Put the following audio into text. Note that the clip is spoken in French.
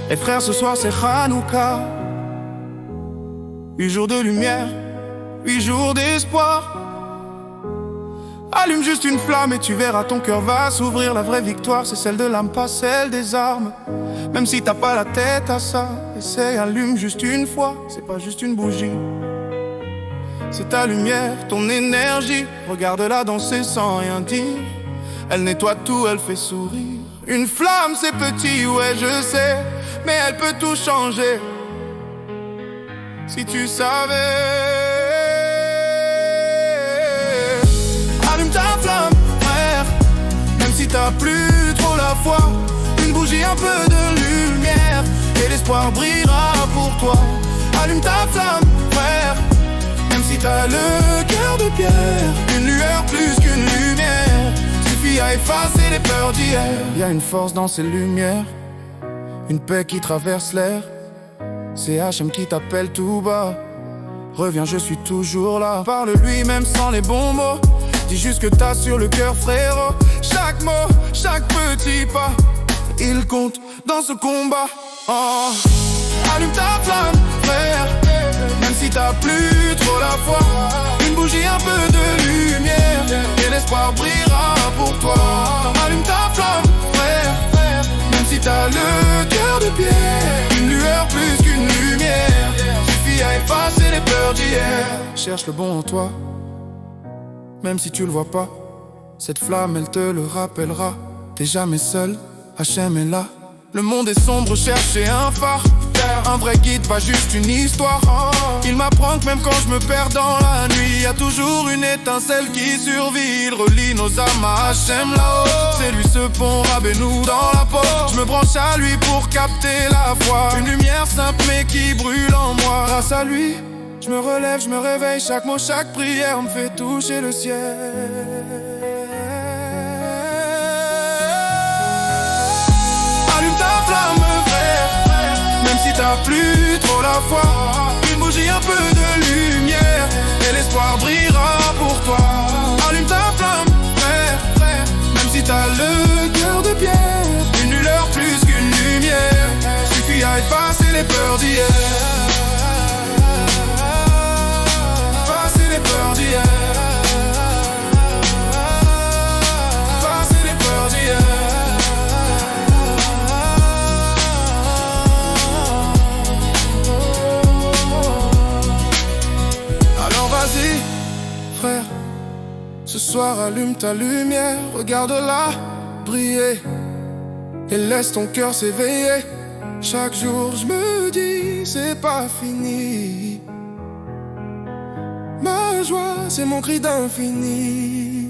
Et frère, ce soir c'est Hanouka. 8 jours de lumière, 8 jours d'espoir. Allume juste une flamme et tu verras, ton cœur va s'ouvrir. La vraie victoire, c'est celle de l'âme, pas celle des armes. Même si t'as pas la tête à ça, essaye, allume juste une fois. C'est pas juste une bougie, c'est ta lumière, ton énergie. Regarde-la danser sans rien dire. Elle nettoie tout, elle fait sourire. Une flamme, c'est petit, ouais, je sais, mais elle peut tout changer. Si tu savais. Allume ta flamme, frère. Même si t'as plus trop la foi, une bougie, un peu de lumière, et l'espoir brillera pour toi. Allume ta flamme, frère. Même si t'as le cœur de pierre, une lueur plus qu'une lumière suffit à effacer les peurs d'hier. Y a une force dans ces lumières, une paix qui traverse l'air. C'est HM qui t'appelle tout bas. Reviens, je suis toujours là. Parle-lui même sans les bons mots. Dis juste que t'as sur le cœur, frérot. Chaque mot, chaque petit pas, il compte dans ce combat. Oh. Allume ta flamme, frère. Même si t'as plus trop la foi, une bougie, un peu de lumière, et l'espoir brillera pour toi. Allume ta flamme, frère. Même si t'as le cœur de pierre, une lueur plus qu'une lumière suffit à effacer les peurs d'hier. Cherche le bon en toi, même si tu le vois pas. Cette flamme, elle te le rappellera. T'es jamais seul, HM est là. Le monde est sombre, cherchez un phare. Un vrai guide, pas juste une histoire. Il m'apprend que même quand je me perds dans la nuit, y a toujours une étincelle qui survit. Il relie nos âmes à HM là-haut. C'est lui ce pont, rabais-nous dans la peau. Je me branche à lui pour capter la foi. Une lumière simple mais qui brûle en moi. Grâce à lui, je me relève, je me réveille. Chaque mot, chaque prière me fait toucher le ciel. Allume ta flamme, frère. Même si t'as plus trop la foi, une bougie, un peu de lumière, et l'espoir brillera pour toi. Allume ta flamme, frère. Même si t'as le cœur de pierre, une lueur plus qu'une lumière suffit à effacer les peurs d'hier. Effacer les peurs d'hier. Effacer les peurs d'hier. Frère, ce soir allume ta lumière, regarde-la briller et laisse ton cœur s'éveiller. Chaque jour je me dis c'est pas fini. Ma joie c'est mon cri d'infini.